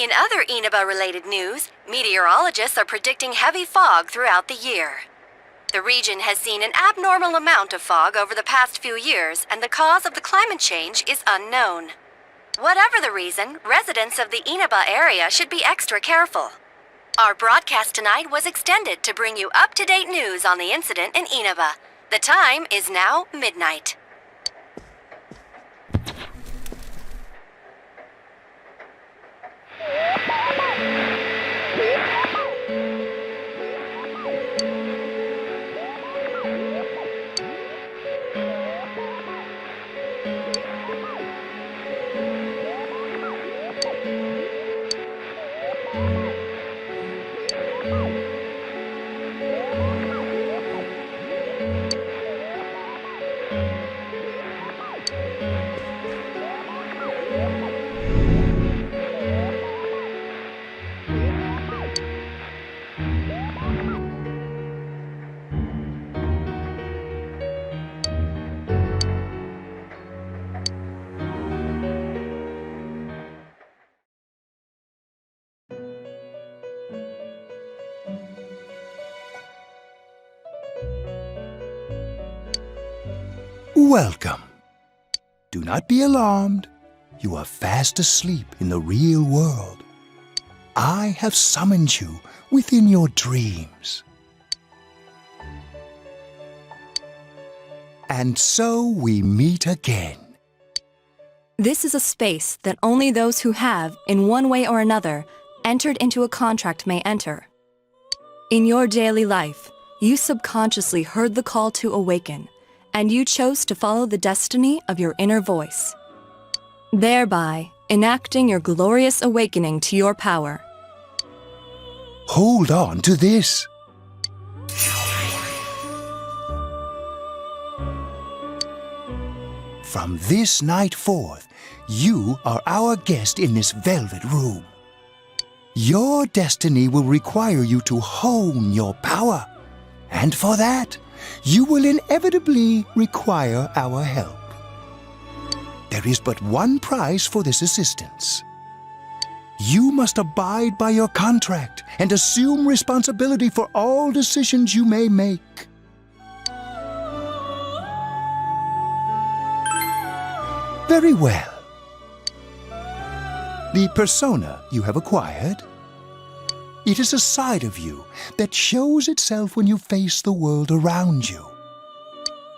In other Inaba-related news, meteorologists are predicting heavy fog throughout the year. The region has seen an abnormal amount of fog over the past few years, and the cause of the climate change is unknown. Whatever the reason, residents of the Inaba area should be extra careful. Our broadcast tonight was extended to bring you up-to-date news on the incident in Inaba. The time is now midnight. Welcome. Do not be alarmed. You are fast asleep in the real world. I have summoned you within your dreams. And so we meet again. This is a space that only those who have, in one way or another, entered into a contract may enter. In your daily life, you subconsciously heard the call to awaken, and you chose to follow the destiny of your inner voice, thereby enacting your glorious awakening to your power. Hold on to this. From this night forth, you are our guest in this velvet room. Your destiny will require you to hone your power, and for that, you will inevitably require our help. There is but one price for this assistance. You must abide by your contract and assume responsibility for all decisions you may make. Very well. The persona you have acquired, it is a side of you that shows itself when you face the world around you.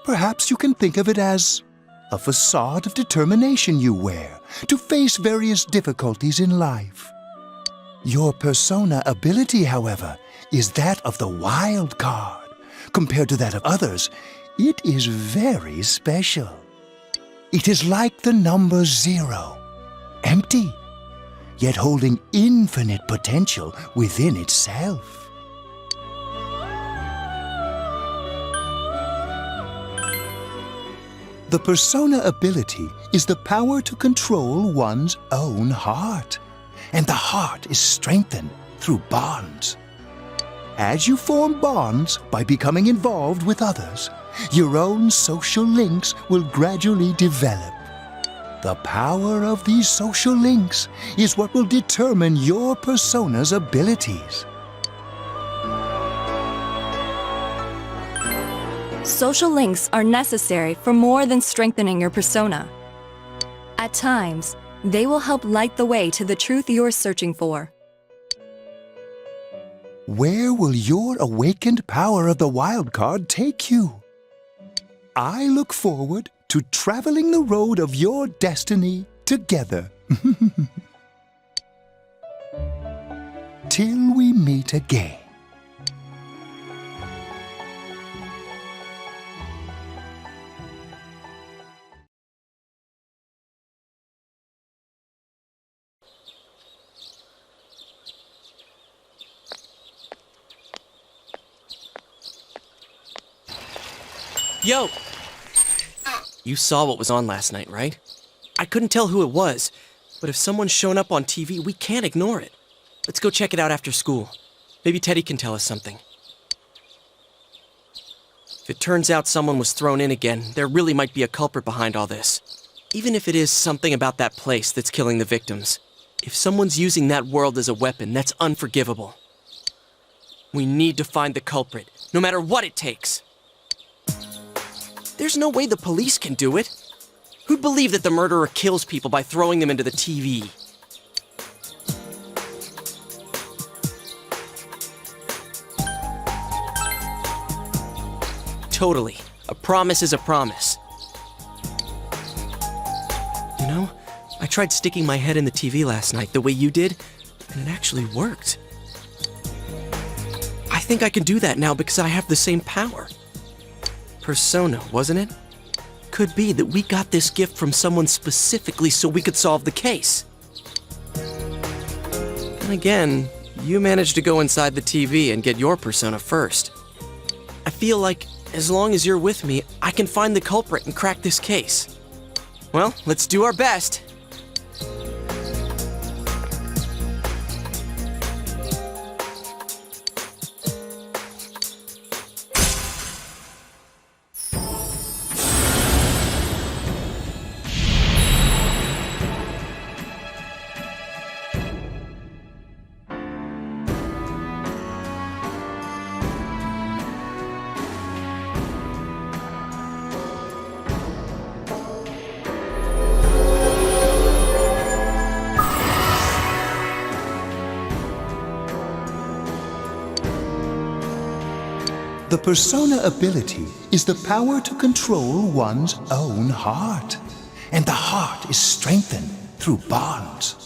Perhaps you can think of it as a facade of determination you wear to face various difficulties in life. Your persona ability, however, is that of the wild card. Compared to that of others, it is very special. It is like the number 0, empty, yet holding infinite potential within itself. The persona ability is the power to control one's own heart, and the heart is strengthened through bonds. As you form bonds by becoming involved with others, your own social links will gradually develop. The power of these social links is what will determine your persona's abilities. Social links are necessary for more than strengthening your persona. At times, they will help light the way to the truth you're searching for. Where will your awakened power of the wild card take you? I look forward to traveling the road of your destiny together. Till we meet again. Yo! You saw what was on last night, right? I couldn't tell who it was, but if someone's shown up on TV, we can't ignore it. Let's go check it out after school. Maybe Teddy can tell us something. If it turns out someone was thrown in again, there really might be a culprit behind all this. Even if it is something about that place that's killing the victims. If someone's using that world as a weapon, that's unforgivable. We need to find the culprit, no matter what it takes. There's no way the police can do it. Who'd believe that the murderer kills people by throwing them into the TV? Totally. A promise is a promise. You know, I tried sticking my head in the TV last night the way you did, and it actually worked. I think I can do that now because I have the same power. Persona, wasn't it? Could be that we got this gift from someone specifically so we could solve the case. And again, you managed to go inside the TV and get your persona first. I feel like as long as you're with me, I can find the culprit and crack this case. Well, let's do our best. The persona ability is the power to control one's own heart, and the heart is strengthened through bonds.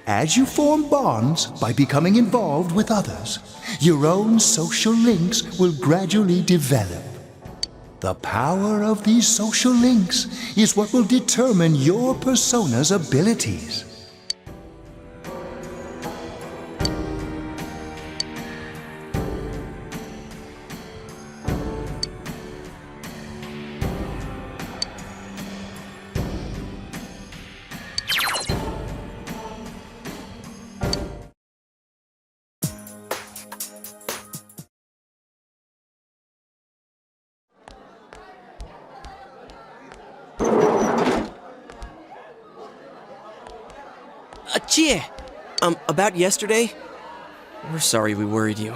As you form bonds by becoming involved with others, your own social links will gradually develop. The power of these social links is what will determine your persona's abilities. Chie! About yesterday? We're sorry we worried you.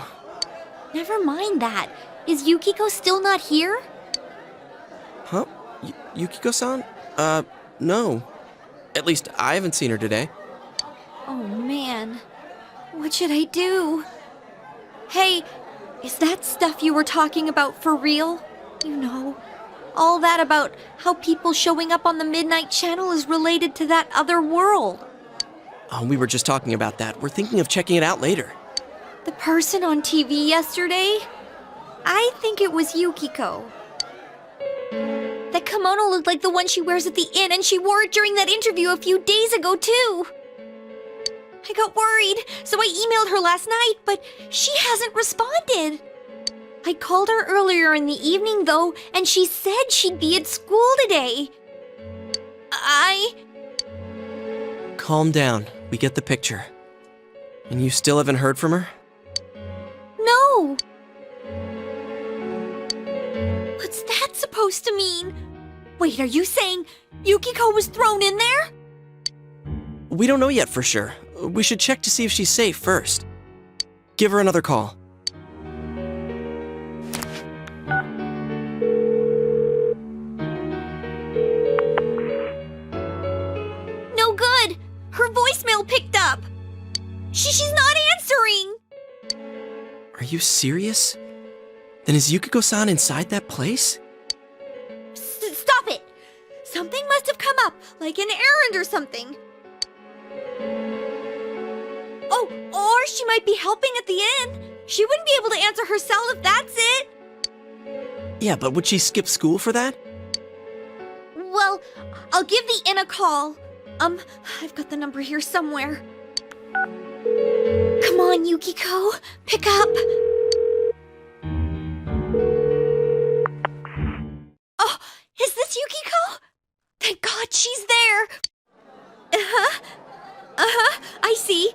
Never mind that. Is Yukiko still not here? Huh? Yukiko-san? No. At least I haven't seen her today. Oh man. What should I do? Hey, is that stuff you were talking about for real? You know, all that about how people showing up on the Midnight Channel is related to that other world. Oh, we were just talking about that. We're thinking of checking it out later. The person on TV yesterday? I think it was Yukiko. That kimono looked like the one she wears at the inn, and she wore it during that interview a few days ago, too. I got worried, so I emailed her last night, but she hasn't responded. I called her earlier in the evening, though, and she said she'd be at school today. Calm down. We get the picture. And you still haven't heard from her? No. What's that supposed to mean? Wait, are you saying Yukiko was thrown in there? We don't know yet for sure. We should check to see if she's safe first. Give her another call. No good. Her voicemail picked up. She's not answering. Are you serious? Then is Yukiko-san inside that place? Stop it. Something must have come up, like an errand or something. Oh, or she might be helping at the inn. She wouldn't be able to answer herself if that's it. Yeah, but would she skip school for that? Well, I'll give the inn a call. I've got the number here somewhere. Come on, Yukiko. Pick up. Oh, is this Yukiko? Thank God she's there. I see.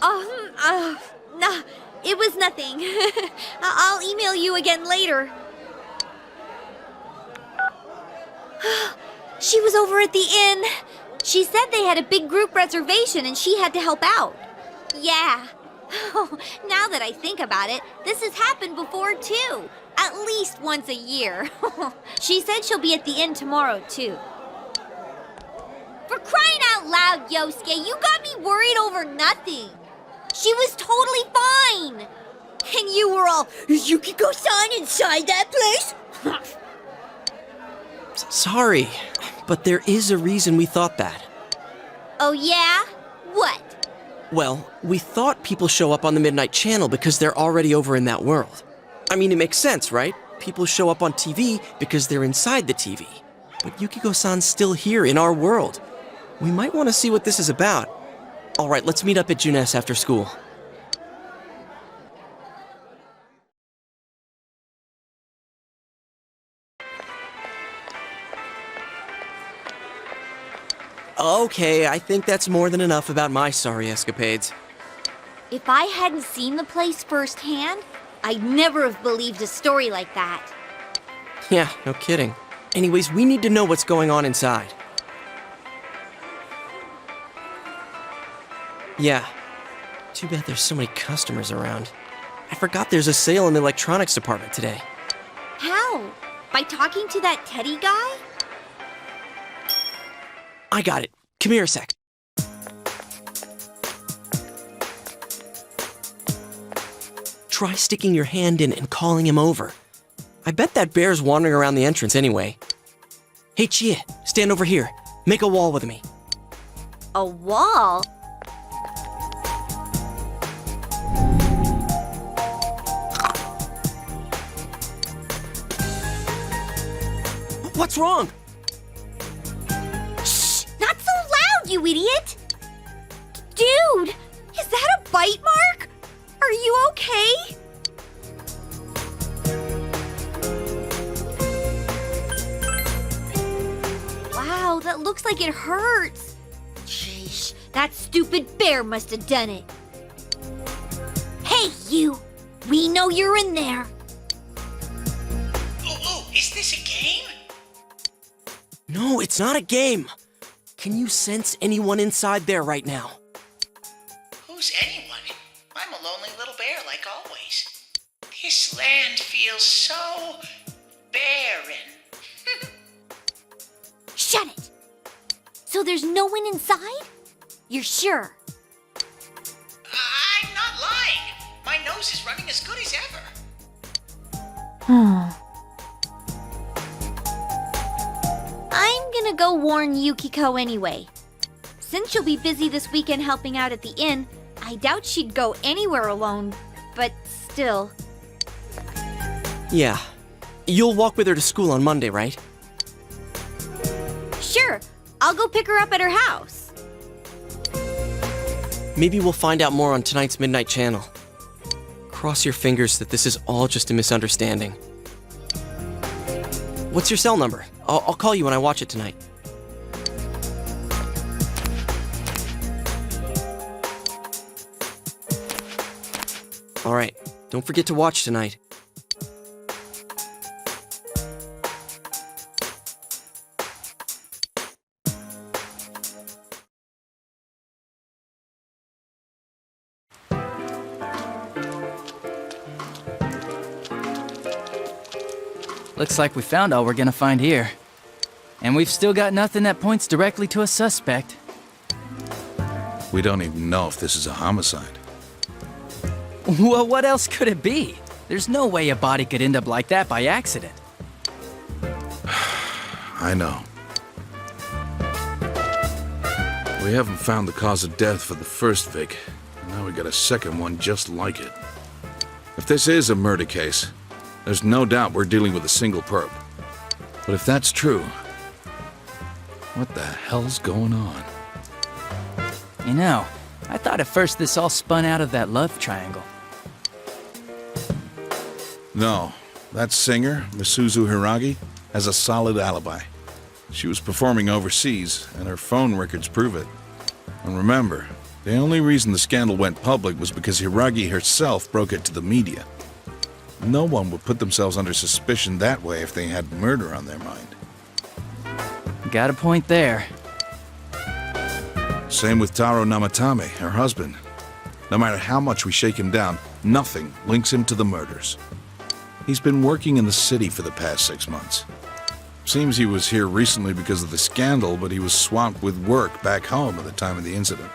Nah, it was nothing. I'll email you again later. She was over at the inn. She said they had a big group reservation and she had to help out. Yeah. Now that I think about it, this has happened before too. At least once a year. She said she'll be at the inn tomorrow too. For crying out loud, Yosuke, you got me worried over nothing. She was totally fine. And you were all, is Yukiko-san inside that place? Sorry, but there is a reason we thought that. Oh yeah? What? Well, we thought people show up on the Midnight Channel because they're already over in that world. I mean, it makes sense, right? People show up on TV because they're inside the TV. But Yukiko-san's still here in our world. We might want to see what this is about. All right, let's meet up at Juness after school. Okay, I think that's more than enough about my sorry escapades. If I hadn't seen the place firsthand, I'd never have believed a story like that. Yeah, no kidding. Anyways, we need to know what's going on inside. Yeah. Too bad there's so many customers around. I forgot there's a sale in the electronics department today. How? By talking to that Teddy guy? I got it. Come here a sec. Try sticking your hand in and calling him over. I bet that bear's wandering around the entrance anyway. Hey, Chia, stand over here. Make a wall with me. A wall? What's wrong? Shh! Not so loud, you idiot! Dude! Is that a bite mark? Are you okay? Wow, that looks like it hurts. Sheesh, that stupid bear must have done it. Hey, you! We know you're in there. Oh, is this a game? No, it's not a game. Can you sense anyone inside there right now? Who's anyone? I'm a lonely little bear like always. This land feels so barren. Shut it! So there's no one inside? You're sure? I'm not lying. My nose is running as good as ever. I'm gonna go warn Yukiko anyway. Since she'll be busy this weekend helping out at the inn, I doubt she'd go anywhere alone, but still. Yeah. You'll walk with her to school on Monday, right? Sure, I'll go pick her up at her house. Maybe we'll find out more on tonight's Midnight Channel. Cross your fingers that this is all just a misunderstanding. What's your cell number? I'll call you when I watch it tonight. All right, don't forget to watch tonight. Looks like we found all we're gonna find here. And we've still got nothing that points directly to a suspect. We don't even know if this is a homicide. Well, what else could it be? There's no way a body could end up like that by accident. I know. We haven't found the cause of death for the first Vic. Now we got a second one just like it. If this is a murder case, there's no doubt we're dealing with a single perp. But if that's true, what the hell's going on? You know, I thought at first this all spun out of that love triangle. No, that singer, Misuzu Hiragi, has a solid alibi. She was performing overseas, and her phone records prove it. And remember, the only reason the scandal went public was because Hiragi herself broke it to the media. No one would put themselves under suspicion that way if they had murder on their mind. Got a point there. Same with Taro Namatame, her husband. No matter how much we shake him down, nothing links him to the murders. He's been working in the city for the past 6 months. Seems he was here recently because of the scandal, but he was swamped with work back home at the time of the incident.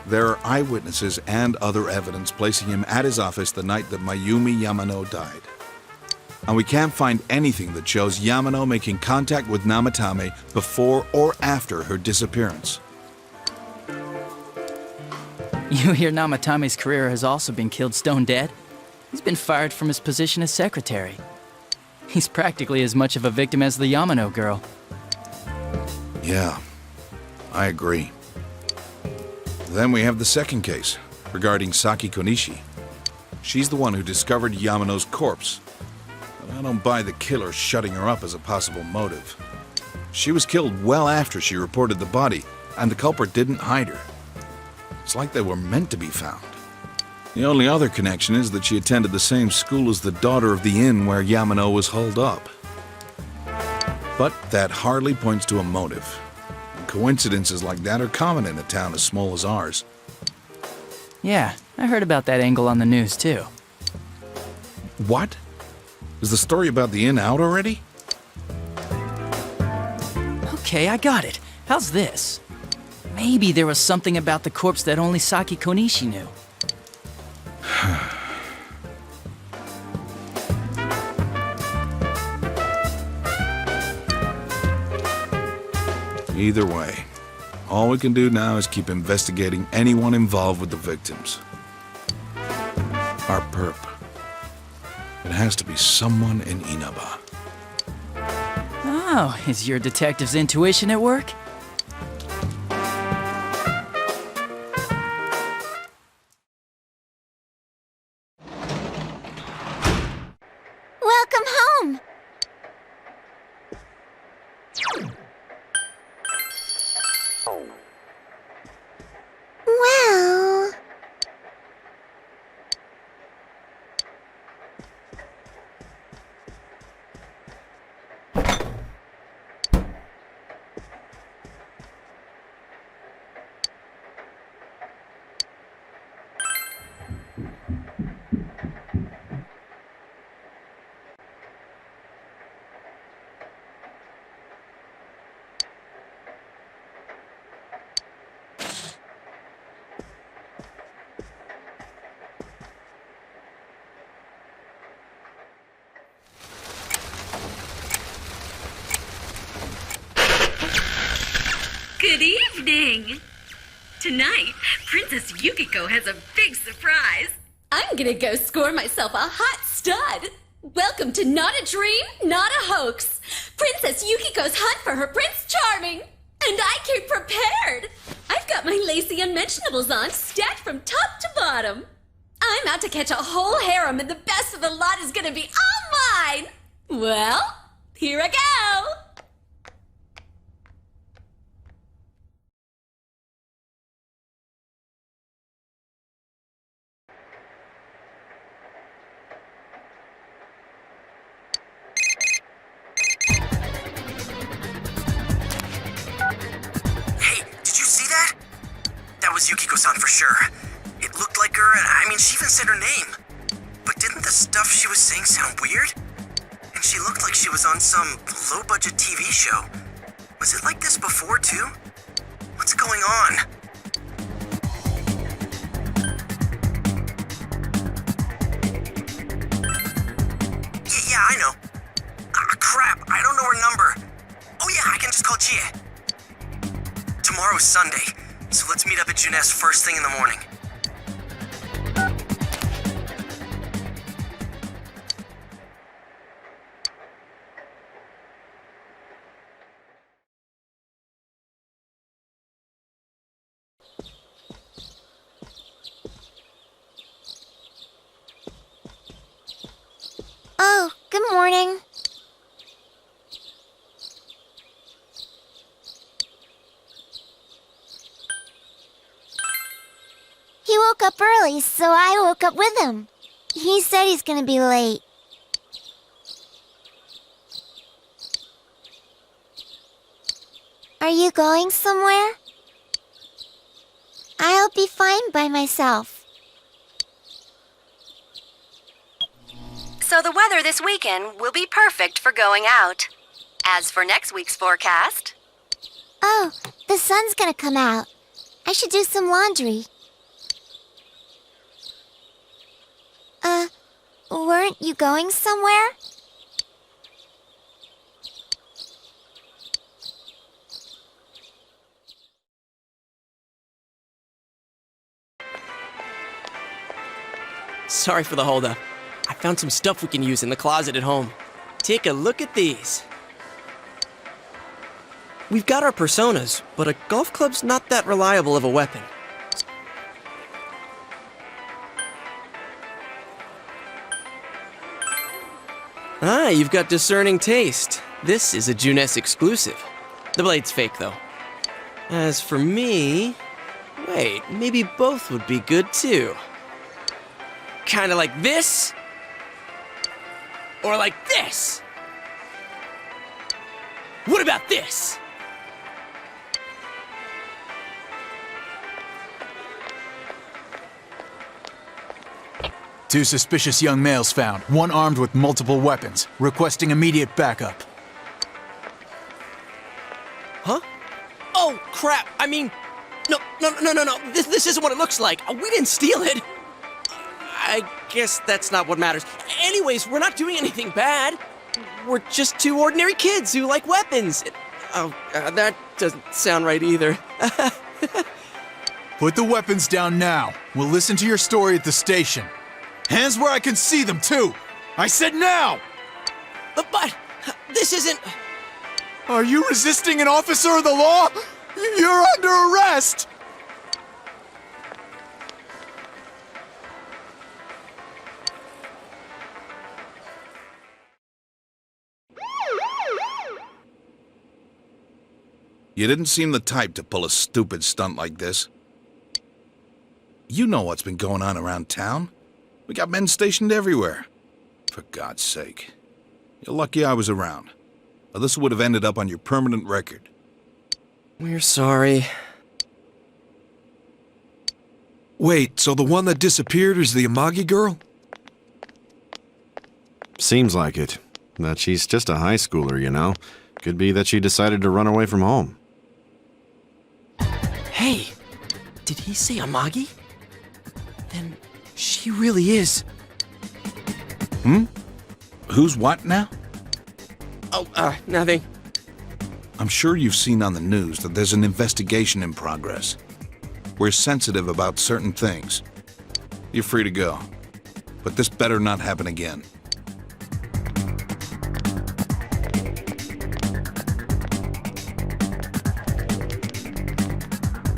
There are eyewitnesses and other evidence placing him at his office the night that Mayumi Yamano died. And we can't find anything that shows Yamano making contact with Namatame before or after her disappearance. You hear Namatame's career has also been killed stone dead? He's been fired from his position as secretary. He's practically as much of a victim as the Yamano girl. Yeah, I agree. Then we have the second case, regarding Saki Konishi. She's the one who discovered Yamano's corpse. But I don't buy the killer shutting her up as a possible motive. She was killed well after she reported the body, and the culprit didn't hide her. It's like they were meant to be found. The only other connection is that she attended the same school as the daughter of the inn where Yamano was holed up. But that hardly points to a motive. And coincidences like that are common in a town as small as ours. Yeah, I heard about that angle on the news too. What? Is the story about the inn out already? Okay, I got it. How's this? Maybe there was something about the corpse that only Saki Konishi knew. Either way, all we can do now is keep investigating anyone involved with the victims. Our perp. It has to be someone in Inaba. Oh, is your detective's intuition at work? Welcome home! Well... Good evening! Tonight, Princess Yukiko has a big surprise. I'm gonna go score myself a hot stud. Welcome to Not a Dream, Not a Hoax. Princess Yukiko's hunt for her Prince Charming. And I came prepared. I've got my lacy unmentionables on, stacked from top to bottom. I'm out to catch a whole harem, and the best of the lot is gonna be all mine. Well, here I go. Yukiko-san for sure. It looked like her, and I mean, she even said her name. But didn't the stuff she was saying sound weird? And she looked like she was on some low-budget TV show. Was it like this before, too? What's going on? Yeah, I know. Crap, I don't know her number. Oh yeah, I can just call Chie. Tomorrow's Sunday, so let's meet up at Juness first thing in the morning. Oh, good morning. He woke up early, so I woke up with him. He said he's gonna be late. Are you going somewhere? I'll be fine by myself. So the weather this weekend will be perfect for going out. As for next week's forecast... Oh, the sun's gonna come out. I should do some laundry. Weren't you going somewhere? Sorry for the holdup. I found some stuff we can use in the closet at home. Take a look at these. We've got our personas, but a golf club's not that reliable of a weapon. Ah, you've got discerning taste. This is a Juness exclusive. The blade's fake, though. As for me... Wait, maybe both would be good, too. Kinda like this? Or like this? What about this? Two suspicious young males found, one armed with multiple weapons, requesting immediate backup. Huh? Oh, crap! I mean... No. This isn't what it looks like. We didn't steal it. I guess that's not what matters. Anyways, we're not doing anything bad. We're just two ordinary kids who like weapons. That doesn't sound right either. Put the weapons down now. We'll listen to your story at the station. Hands where I can see them, too! I said now! But this isn't... Are you resisting an officer of the law? You're under arrest! You didn't seem the type to pull a stupid stunt like this. You know what's been going on around town. We got men stationed everywhere. For God's sake. You're lucky I was around. Or this would have ended up on your permanent record. We're sorry. Wait, so the one that disappeared is the Amagi girl? Seems like it. That she's just a high schooler, you know. Could be that she decided to run away from home. Hey, did he say Amagi? Then she really is. Who's what now? Oh, nothing. I'm sure you've seen on the news that there's an investigation in progress. We're sensitive about certain things. You're free to go. But this better not happen again.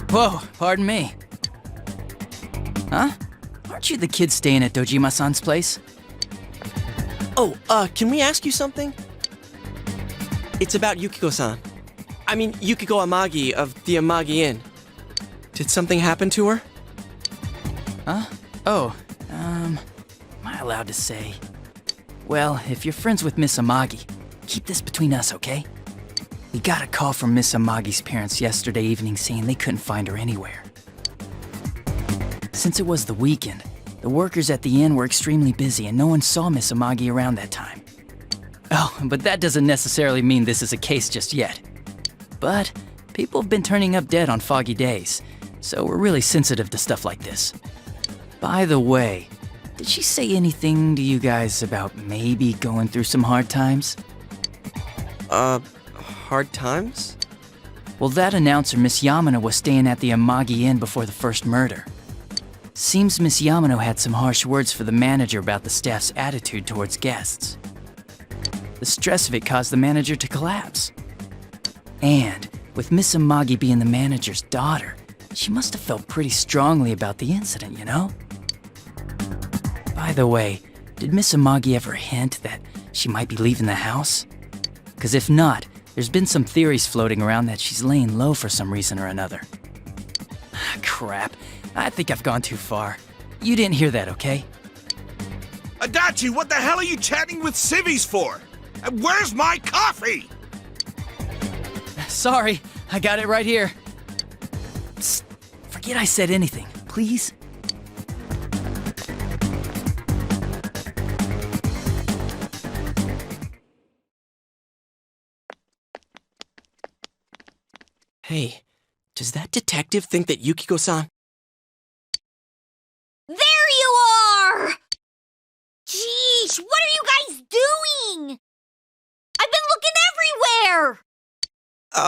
Whoa, pardon me. Huh? Aren't you the kid staying at Dojima-san's place? Oh, can we ask you something? It's about Yukiko-san. I mean, Yukiko Amagi of the Amagi Inn. Did something happen to her? Huh? Oh, am I allowed to say? Well, if you're friends with Miss Amagi, keep this between us, okay? We got a call from Miss Amagi's parents yesterday evening saying they couldn't find her anywhere. Since it was the weekend, the workers at the inn were extremely busy and no one saw Miss Amagi around that time. Oh, but that doesn't necessarily mean this is a case just yet. But people have been turning up dead on foggy days, so we're really sensitive to stuff like this. By the way, did she say anything to you guys about maybe going through some hard times? Hard times? Well, that announcer, Miss Yamano, was staying at the Amagi Inn before the first murder. Seems Miss Yamano had some harsh words for the manager about the staff's attitude towards guests. The stress of it caused the manager to collapse. And with Miss Amagi being the manager's daughter, she must have felt pretty strongly about the incident, you know? By the way, did Miss Amagi ever hint that she might be leaving the house? 'Cause if not, there's been some theories floating around that she's laying low for some reason or another. Crap, I think I've gone too far. You didn't hear that, okay? Adachi, what the hell are you chatting with civvies for? And where's my coffee? Sorry, I got it right here. Psst, forget Forget I said anything, please. Hey, does that detective think that Yukiko-san... There you are! Jeez, what are you guys doing? I've been looking everywhere!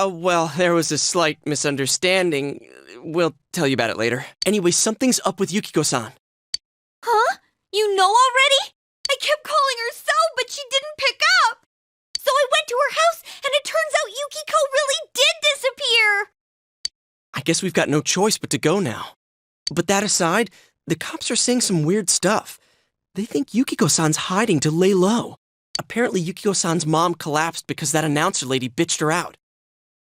Well, there was a slight misunderstanding. We'll tell you about it later. Anyway, something's up with Yukiko-san. Huh? You know already? I kept calling her so, but she didn't pick up. So I went to her house, and it turns out Yukiko really did disappear. I guess we've got no choice but to go now. But that aside, the cops are saying some weird stuff. They think Yukiko-san's hiding to lay low. Apparently, Yukiko-san's mom collapsed because that announcer lady bitched her out.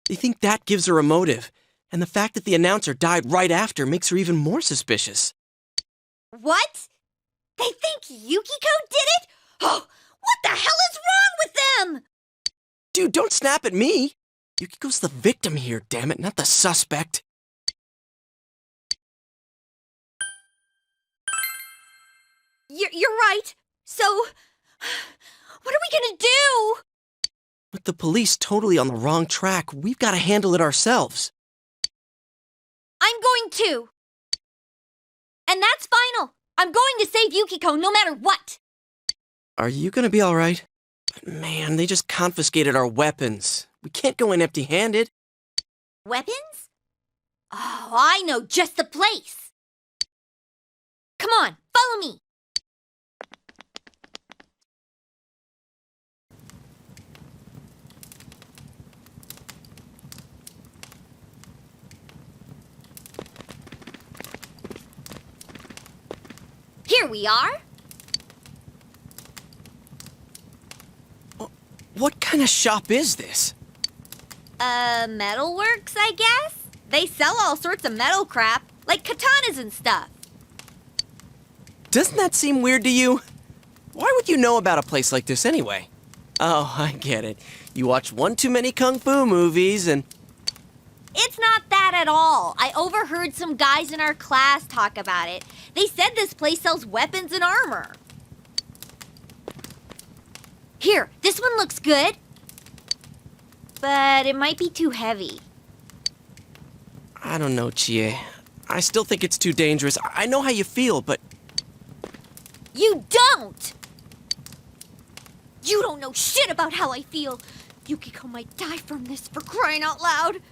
They think that gives her a motive, and the fact that the announcer died right after makes her even more suspicious. What? They think Yukiko did it? Oh, what the hell is wrong with them? Dude, don't snap at me! Yukiko's the victim here, damn it, not the suspect. You're right. So, what are we gonna do? With the police totally on the wrong track, we've got to handle it ourselves. I'm going to. And that's final. I'm going to save Yukiko no matter what. Are you gonna be alright? But man, they just confiscated our weapons. We can't go in empty-handed. Weapons? Oh, I know just the place. Come on, follow me. Here we are. What kind of shop is this? Metalworks, I guess? They sell all sorts of metal crap, like katanas and stuff. Doesn't that seem weird to you? Why would you know about a place like this anyway? Oh, I get it. You watch one too many kung fu movies and... It's not that at all. I overheard some guys in our class talk about it. They said this place sells weapons and armor. Here, this one looks good. But it might be too heavy. I don't know, Chie. I still think it's too dangerous. I know how you feel, but... You don't! You don't know shit about how I feel. Yukiko might die from this, for crying out loud.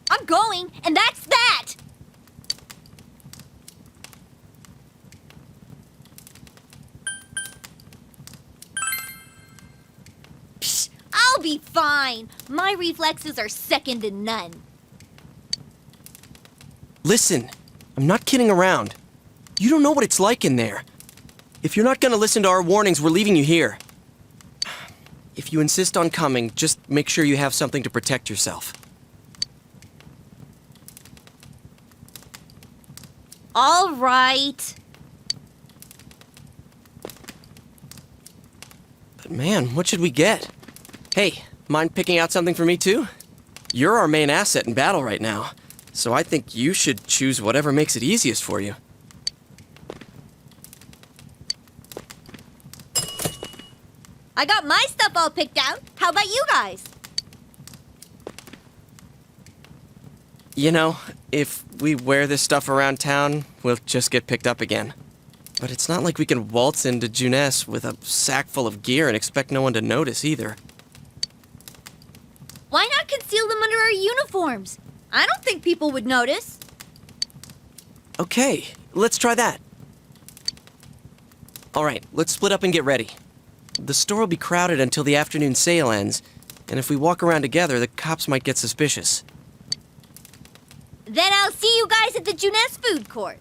I'm going, and that's that! Psh, I'll be fine. My reflexes are second to none. Listen, I'm not kidding around. You don't know what it's like in there. If you're not gonna listen to our warnings, we're leaving you here. If you insist on coming, just make sure you have something to protect yourself. All right. But man, what should we get? Hey, mind picking out something for me too? You're our main asset in battle right now, so I think you should choose whatever makes it easiest for you. I got my stuff all picked out. How about you guys? You know, if we wear this stuff around town, we'll just get picked up again. But it's not like we can waltz into Juness with a sack full of gear and expect no one to notice either. Why not conceal them under our uniforms? I don't think people would notice. Okay, let's try that. Alright, let's split up and get ready. The store will be crowded until the afternoon sale ends, and if we walk around together, the cops might get suspicious. Then I'll see you guys at the Juness food court.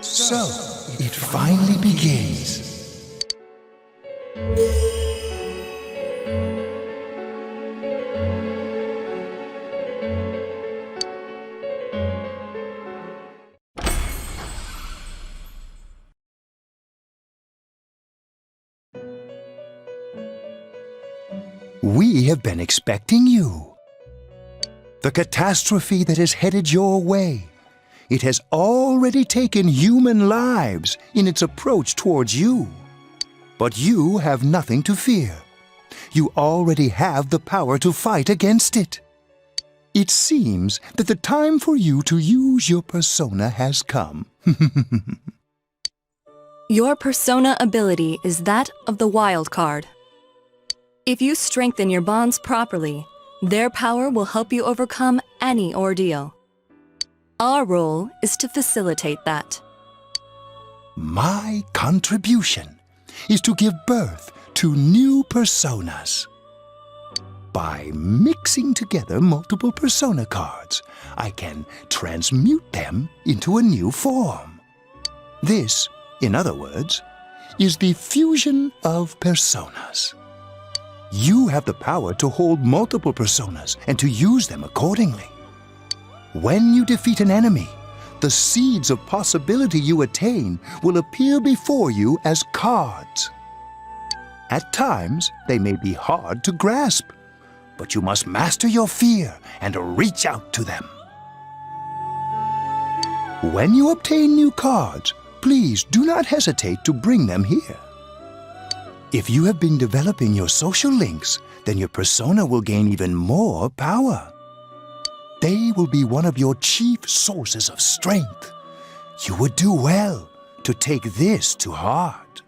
So, it finally begins. We have been expecting you. The catastrophe that is headed your way. It has already taken human lives in its approach towards you. But you have nothing to fear. You already have the power to fight against it. It seems that the time for you to use your persona has come. Your persona ability is that of the wild card. If you strengthen your bonds properly, their power will help you overcome any ordeal. Our role is to facilitate that. My contribution is to give birth to new personas. By mixing together multiple persona cards, I can transmute them into a new form. This, in other words, is the fusion of personas. You have the power to hold multiple personas and to use them accordingly. When you defeat an enemy, the seeds of possibility you attain will appear before you as cards. At times, they may be hard to grasp, but you must master your fear and reach out to them. When you obtain new cards, please do not hesitate to bring them here. If you have been developing your social links, then your persona will gain even more power. They will be one of your chief sources of strength. You would do well to take this to heart.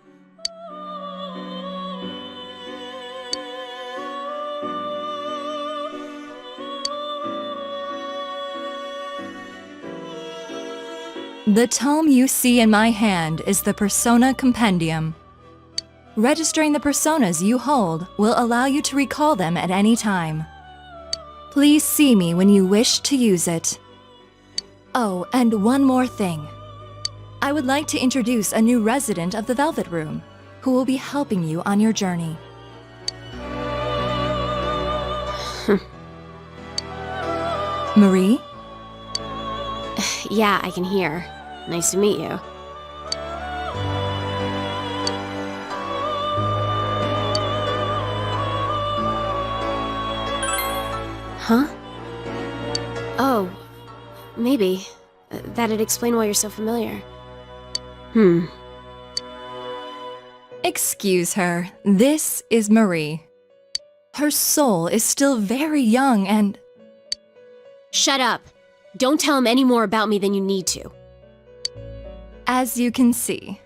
The tome you see in my hand is the Persona Compendium. Registering the personas you hold will allow you to recall them at any time. Please see me when you wish to use it. Oh, and one more thing. I would like to introduce a new resident of the Velvet Room, who will be helping you on your journey. Marie? Yeah, I can hear. Nice to meet you. Huh? Oh, maybe. That'd explain why you're so familiar. Excuse her. This is Marie. Her soul is still very young and... Shut up! Don't tell him any more about me than you need to. As you can see.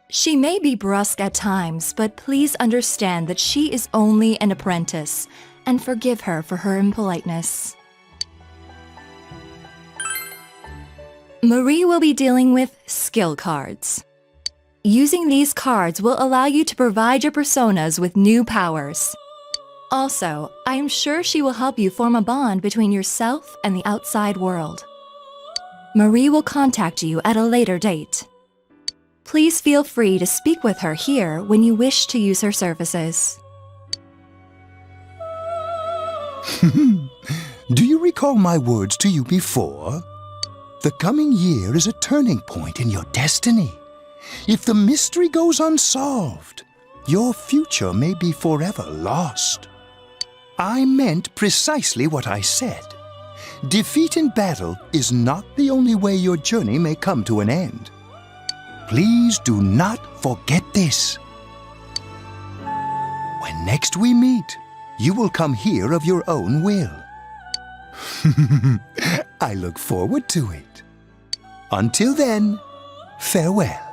She may be brusque at times, but please understand that she is only an apprentice, and forgive her for her impoliteness. Marie will be dealing with skill cards. Using these cards will allow you to provide your personas with new powers. Also, I am sure she will help you form a bond between yourself and the outside world. Marie will contact you at a later date. Please feel free to speak with her here when you wish to use her services. Do you recall my words to you before? The coming year is a turning point in your destiny. If the mystery goes unsolved, your future may be forever lost. I meant precisely what I said. Defeat in battle is not the only way your journey may come to an end. Please do not forget this. When next we meet, you will come here of your own will. I look forward to it. Until then, farewell.